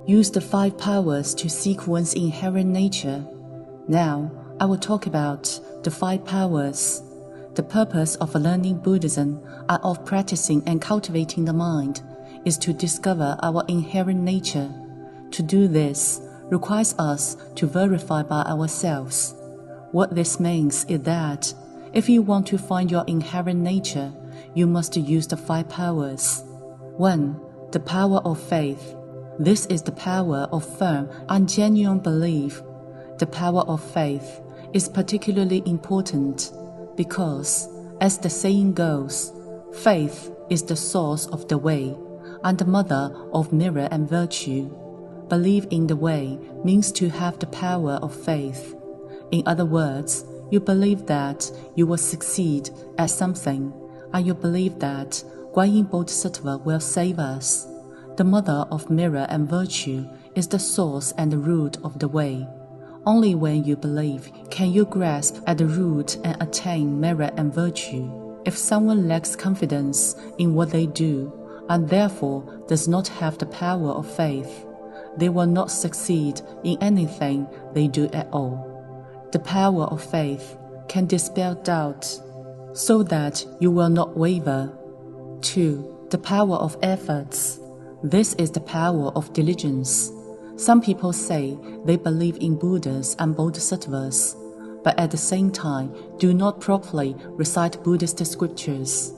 Use the 5 powers to seek one's inherent nature. Now, I will talk about the 5 powers. The purpose of learning Buddhism and of practicing and cultivating the mind is to discover our inherent nature. To do this requires us to verify by ourselves. What this means is that if you want to find your inherent nature, you must use the 5 powers. 1. The power of faith. This is the power of firm and genuine belief. The power of faith is particularly important because, as the saying goes, faith is the source of the way and the mother of merit and virtue. Believe in the way means to have the power of faith. In other words, you believe that you will succeed at something, and you believe that Guanyinpusa will save us. The mother of merit and virtue is the source and the root of the way. Only when you believe can you grasp at the root and attain merit and virtue. If someone lacks confidence in what they do, and therefore does not have the power of faith, they will not succeed in anything they do at all. The power of faith can dispel doubt, so that you will not waver. 2. The power of efforts. This is the power of diligence. Some people say they believe in Buddhas and Bodhisattvas, but at the same time do not properly recite Buddhist scriptures.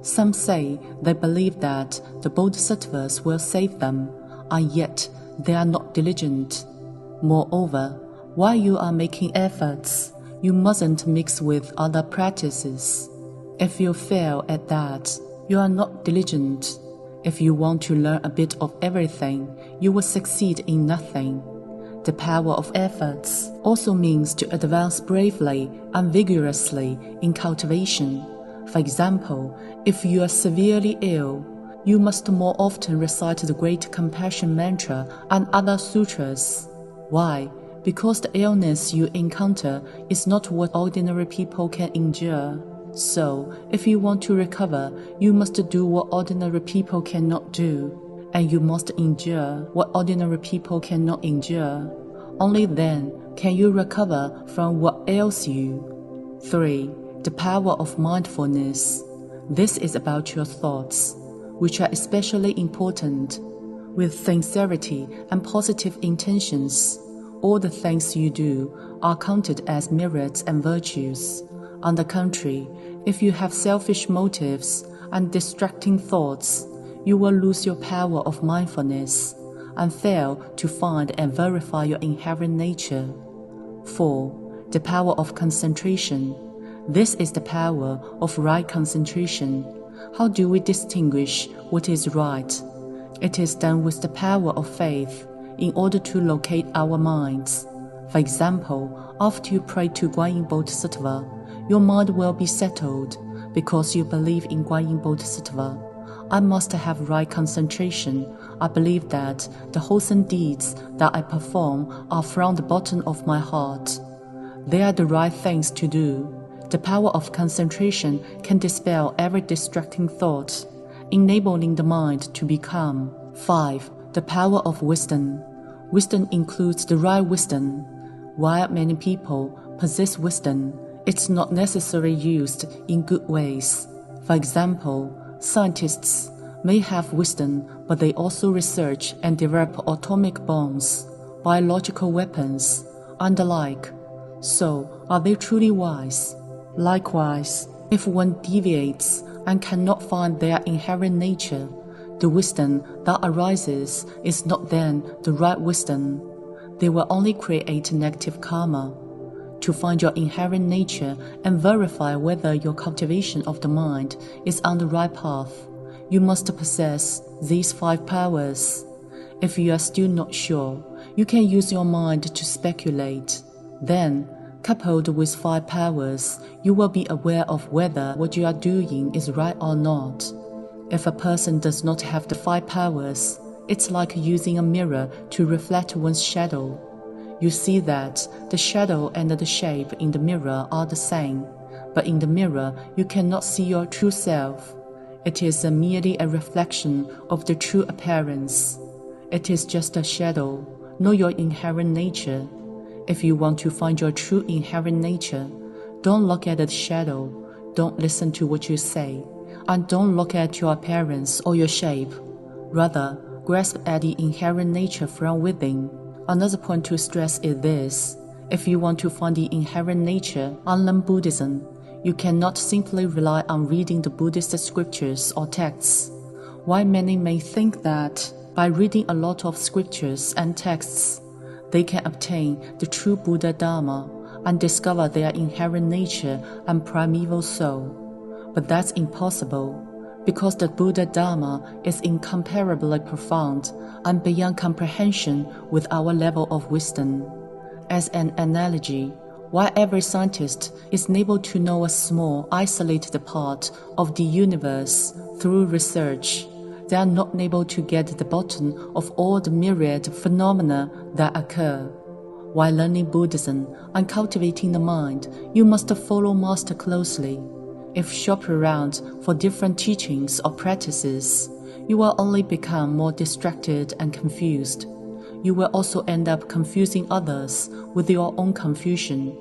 Some say they believe that the Bodhisattvas will save them, and yet they are not diligent. Moreover, while you are making efforts, you mustn't mix with other practices. If you fail at that, you are not diligent. If you want to learn a bit of everything, you will succeed in nothing. The power of efforts also means to advance bravely and vigorously in cultivation. For example, if you are severely ill, you must more often recite the Great Compassion Mantra and other sutras. Why? Because the illness you encounter is not what ordinary people can endure. So, if you want to recover, you must do what ordinary people cannot do, and you must endure what ordinary people cannot endure. Only then can you recover from what ails you. 3. The power of mindfulness. This is about your thoughts, which are especially important. With sincerity and positive intentions, all the things you do are counted as merits and virtues. On the contrary, if you have selfish motives and distracting thoughts, you will lose your power of mindfulness and fail to find and verify your inherent nature. 4. The power of concentration. This is the power of right concentration. How do we distinguish what is right? It is done with the power of faith in order to locate our minds. For example, after you pray to Guanyinpusa, your mind will be settled because you believe in Guanyinpusa. I must have right concentration. I believe that the wholesome deeds that I perform are from the bottom of my heart. They are the right things to do. The power of concentration can dispel every distracting thought, enabling the mind to be calm. 5. The power of wisdom. Wisdom includes the right wisdom. While many people possess wisdom, it's not necessarily used in good ways. For example, scientists may have wisdom, but they also research and develop atomic bombs, biological weapons, and the like. So, are they truly wise? Likewise, if one deviates and cannot find their inherent nature, the wisdom that arises is not then the right wisdom. They will only create negative karma. To find your inherent nature and verify whether your cultivation of the mind is on the right path, you must possess these 5 powers. If you are still not sure, you can use your mind to speculate. Then, coupled with 5 powers, you will be aware of whether what you are doing is right or not. If a person does not have the 5 powers, it's like using a mirror to reflect one's shadow. You see that the shadow and the shape in the mirror are the same, but in the mirror you cannot see your true self. It is merely a reflection of the true appearance. It is just a shadow. Know your inherent nature. If you want to find your true inherent nature, don't look at the shadow, don't listen to what you say, and don't look at your appearance or your shape. Rather, grasp at the inherent nature from within. Another point to stress is this. If you want to find the inherent nature and learn Buddhism, you cannot simply rely on reading the Buddhist scriptures or texts. While many may think that by reading a lot of scriptures and texts, they can obtain the true Buddha Dharma and discover their inherent nature and primeval soul. But that's impossible, because the Buddha Dharma is incomparably profound and beyond comprehension with our level of wisdom. As an analogy, while every scientist is able to know a small, isolated part of the universe through research, they are not able to get to the bottom of all the myriad phenomena that occur. While learning Buddhism and cultivating the mind, you must follow Master closely. If shop around for different teachings or practices, you will only become more distracted and confused. You will also end up confusing others with your own confusion.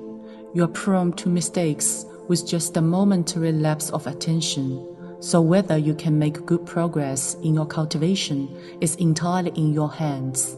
You are prone to mistakes with just a momentary lapse of attention. So whether you can make good progress in your cultivation is entirely in your hands.